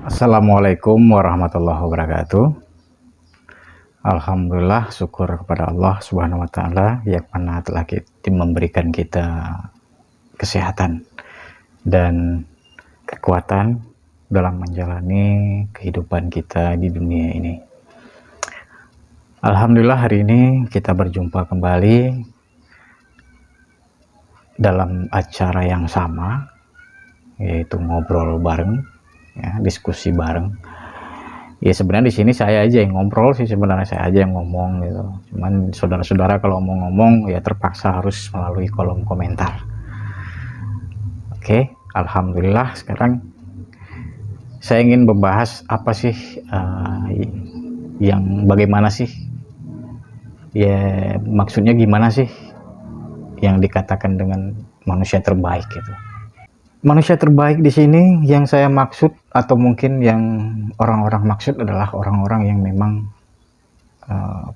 Assalamualaikum warahmatullahi wabarakatuh. Alhamdulillah, syukur kepada Allah Subhanahu wa Ta'ala yang mana telah memberikan kita kesehatan dan kekuatan dalam menjalani kehidupan kita di dunia ini. Alhamdulillah, hari ini kita berjumpa kembali dalam acara yang sama, yaitu ngobrol bareng, ya, diskusi bareng. Ya sebenarnya di sini saya aja yang ngobrol sih, sebenarnya saya aja yang ngomong gitu. Cuman saudara-saudara kalau mau ngomong ya terpaksa harus melalui kolom komentar. Oke, alhamdulillah sekarang saya ingin membahas apa sih yang bagaimana sih? Ya maksudnya gimana sih yang dikatakan dengan manusia terbaik gitu. Manusia terbaik di sini yang saya maksud atau mungkin yang orang-orang maksud adalah orang-orang yang memang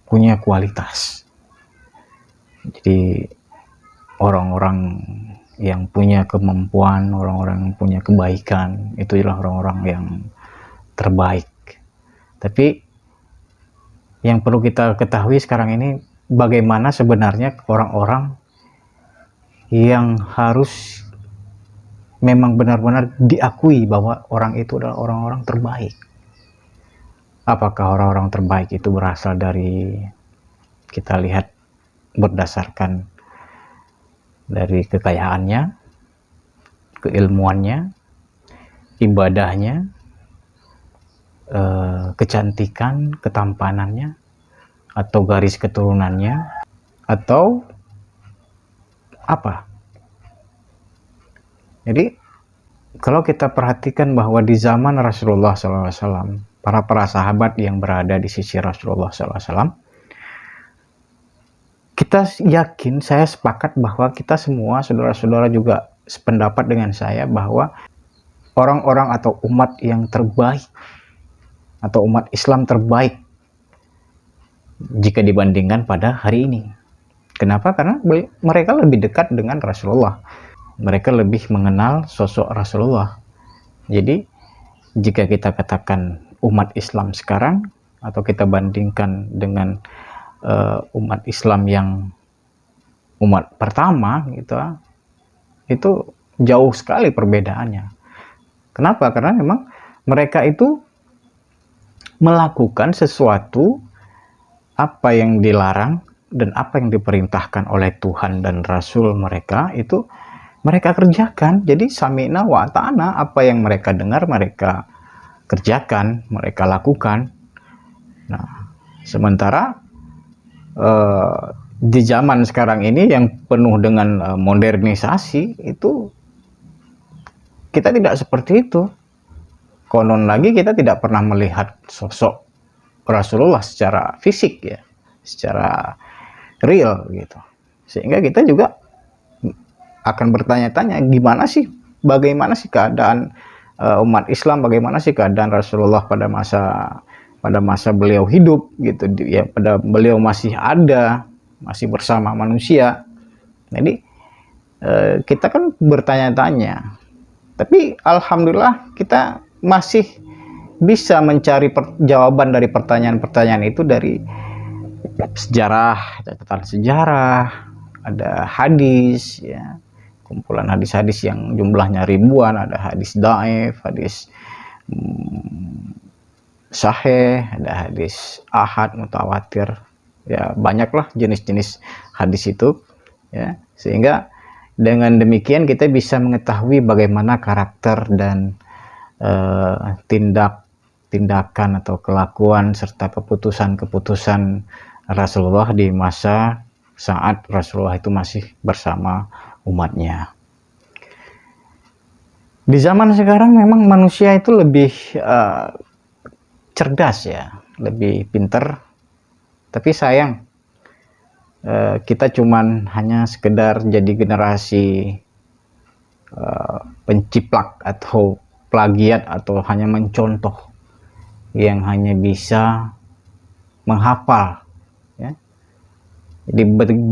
punya kualitas. Jadi orang-orang yang punya kemampuan, orang-orang yang punya kebaikan, itu adalah orang-orang yang terbaik. Tapi yang perlu kita ketahui sekarang ini, bagaimana sebenarnya orang-orang yang harus memang benar-benar diakui bahwa orang itu adalah orang-orang terbaik. Apakah orang-orang terbaik itu berasal dari, kita lihat berdasarkan dari kekayaannya, keilmuannya, ibadahnya, kecantikan, ketampanannya, atau garis keturunannya, atau apa? Jadi kalau kita perhatikan bahwa di zaman Rasulullah SAW, para sahabat yang berada di sisi Rasulullah SAW, kita yakin, saya sepakat bahwa kita semua, saudara-saudara juga sependapat dengan saya bahwa orang-orang atau umat yang terbaik atau umat Islam terbaik jika dibandingkan pada hari ini. Kenapa? Karena mereka lebih dekat dengan Rasulullah. Mereka lebih mengenal sosok Rasulullah. Jadi jika kita katakan umat Islam sekarang, atau kita bandingkan dengan umat Islam yang umat pertama gitu, itu jauh sekali perbedaannya. Kenapa? Karena memang mereka itu melakukan sesuatu apa yang dilarang dan apa yang diperintahkan oleh Tuhan dan Rasul mereka, itu mereka kerjakan. Jadi sami'na wa ta'ana, apa yang mereka dengar mereka kerjakan, mereka lakukan. Nah, sementara di zaman sekarang ini yang penuh dengan modernisasi, itu kita tidak seperti itu. Konon lagi kita tidak pernah melihat sosok Rasulullah secara fisik, ya, secara real gitu. Sehingga kita juga akan bertanya-tanya, bagaimana sih keadaan umat Islam, bagaimana sih keadaan Rasulullah pada masa beliau hidup gitu, ya, pada beliau masih ada, masih bersama manusia. Jadi kita kan bertanya-tanya, tapi alhamdulillah kita masih bisa mencari jawaban dari pertanyaan-pertanyaan itu dari sejarah, catatan sejarah, ada hadis, ya, kumpulan hadis-hadis yang jumlahnya ribuan, ada hadis dhaif, hadis sahih, ada hadis ahad, mutawatir, ya banyaklah jenis-jenis hadis itu, ya, sehingga dengan demikian kita bisa mengetahui bagaimana karakter dan tindakan atau kelakuan serta keputusan-keputusan Rasulullah di masa saat Rasulullah itu masih bersama umatnya. Di zaman sekarang memang manusia itu lebih cerdas, ya, lebih pinter. Tapi sayang, kita cuman hanya sekedar jadi generasi penciplak atau plagiat, atau hanya mencontoh, yang hanya bisa menghafal, ya. Jadi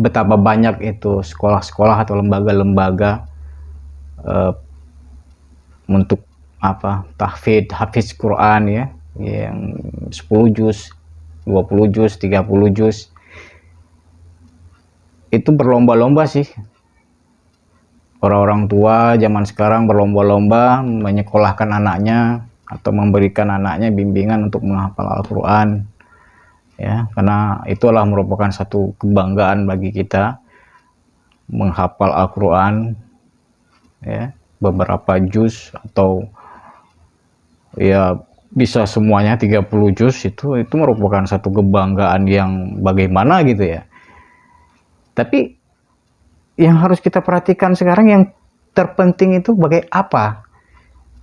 betapa banyak itu sekolah-sekolah atau lembaga-lembaga untuk hafiz Quran ya, yang 10 juz, 20 juz, 30 juz. Itu berlomba-lomba sih. Orang-orang tua zaman sekarang berlomba-lomba menyekolahkan anaknya atau memberikan anaknya bimbingan untuk menghafal Al-Quran ya, karena itulah merupakan satu kebanggaan bagi kita menghafal Al-Quran ya, beberapa juz atau ya bisa semuanya 30 juz. Itu merupakan satu kebanggaan yang bagaimana gitu ya. Tapi yang harus kita perhatikan sekarang, yang terpenting itu apa?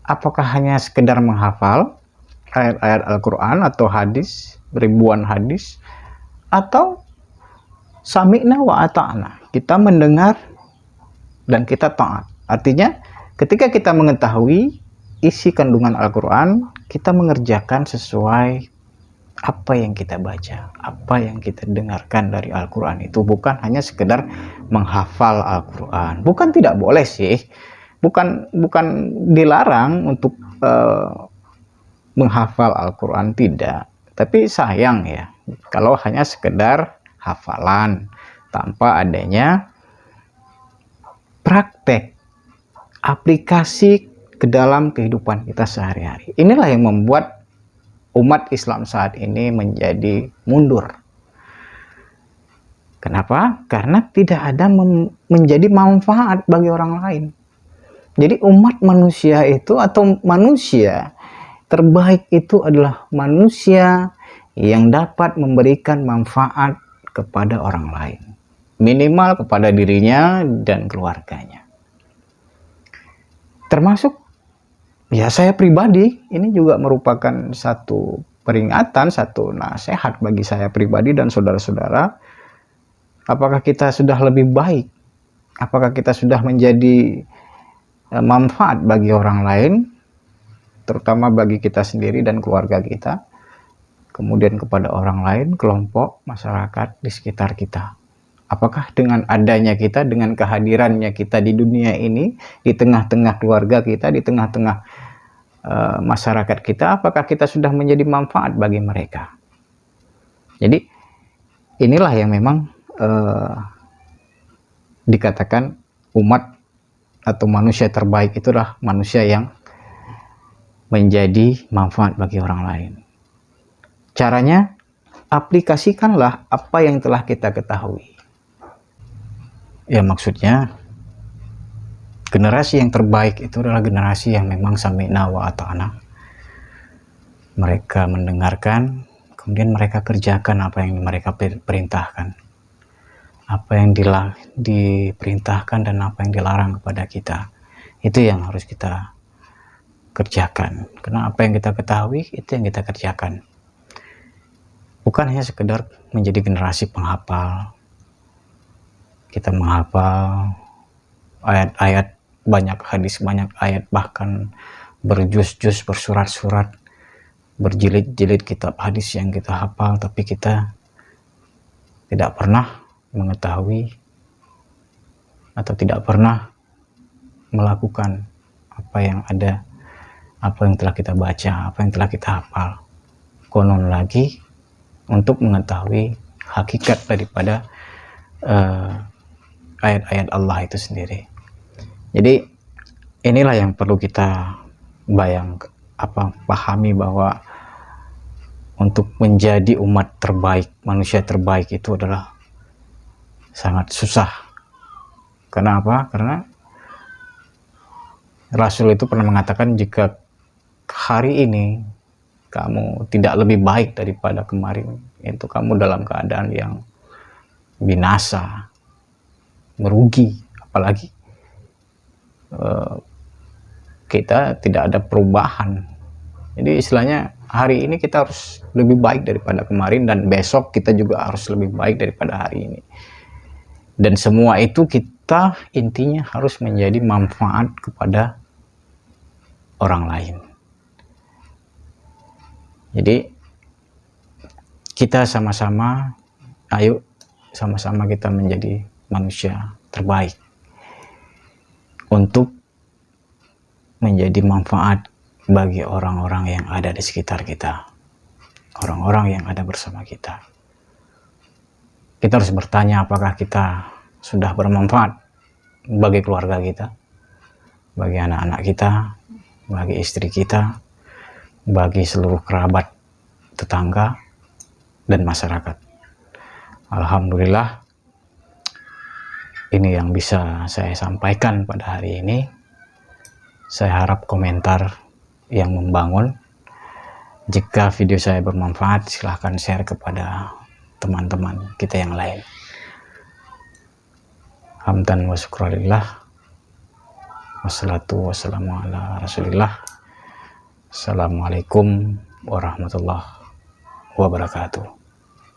Apakah hanya sekedar menghafal ayat-ayat Al-Quran atau hadis, ribuan hadis, atau sami'na wa ata'na, kita mendengar dan kita taat. Artinya ketika kita mengetahui isi kandungan Al-Quran, kita mengerjakan sesuai apa yang kita baca, apa yang kita dengarkan dari Al-Quran itu. Bukan hanya sekedar menghafal Al-Quran. Bukan tidak boleh sih, bukan dilarang untuk menghafal Al-Quran, tidak. Tapi sayang ya kalau hanya sekedar hafalan tanpa adanya praktek aplikasi ke dalam kehidupan kita sehari-hari. Inilah yang membuat umat Islam saat ini menjadi mundur. Kenapa? Karena tidak ada menjadi manfaat bagi orang lain. Jadi umat manusia itu, atau manusia terbaik itu adalah manusia yang dapat memberikan manfaat kepada orang lain. Minimal kepada dirinya dan keluarganya. Termasuk ya saya pribadi, ini juga merupakan satu peringatan, satu nasihat bagi saya pribadi dan saudara-saudara. Apakah kita sudah lebih baik? Apakah kita sudah menjadi manfaat bagi orang lain, terutama bagi kita sendiri dan keluarga kita, kemudian kepada orang lain, kelompok, masyarakat di sekitar kita? Apakah dengan adanya kita, dengan kehadirannya kita di dunia ini, di tengah-tengah keluarga kita, di tengah-tengah masyarakat kita, apakah kita sudah menjadi manfaat bagi mereka? Jadi inilah yang memang dikatakan umat atau manusia terbaik itulah manusia yang menjadi manfaat bagi orang lain. Caranya, aplikasikanlah apa yang telah kita ketahui. Ya maksudnya, generasi yang terbaik itu adalah generasi yang memang sami'na wa ata'na. Mereka mendengarkan, kemudian mereka kerjakan apa yang mereka perintahkan. Apa yang diperintahkan dan apa yang dilarang kepada kita. Itu yang harus kita kerjakan. Karena apa yang kita ketahui, itu yang kita kerjakan. Bukan hanya sekedar menjadi generasi penghafal. Kita menghafal ayat-ayat, banyak hadis, banyak ayat, bahkan berjuz-juz, bersurat-surat, berjilid-jilid kitab hadis yang kita hafal, tapi kita tidak pernah mengetahui atau tidak pernah melakukan apa yang ada, apa yang telah kita baca, apa yang telah kita hafal. Konon lagi untuk mengetahui hakikat daripada ayat-ayat Allah itu sendiri. Jadi inilah yang perlu kita pahami, bahwa untuk menjadi umat terbaik, manusia terbaik itu adalah sangat susah. Karena apa? Karena Rasul itu pernah mengatakan, jika hari ini kamu tidak lebih baik daripada kemarin, itu kamu dalam keadaan yang binasa, merugi. Apalagi kita tidak ada perubahan. Jadi istilahnya hari ini kita harus lebih baik daripada kemarin, dan besok kita juga harus lebih baik daripada hari ini. Dan semua itu kita intinya harus menjadi manfaat kepada orang lain. Jadi kita sama-sama, ayo sama-sama kita menjadi manusia terbaik untuk menjadi manfaat bagi orang-orang yang ada di sekitar kita, orang-orang yang ada bersama kita. Kita harus bertanya apakah kita sudah bermanfaat bagi keluarga kita, bagi anak-anak kita, bagi istri kita, bagi seluruh kerabat, tetangga, dan masyarakat. Alhamdulillah, ini yang bisa saya sampaikan pada hari ini. Saya harap komentar yang membangun. Jika video saya bermanfaat, silahkan share kepada teman-teman kita yang lain. Hamdan wa syukralillah, wassalatu wassalamu ala rasulillah. Assalamualaikum warahmatullahi wabarakatuh.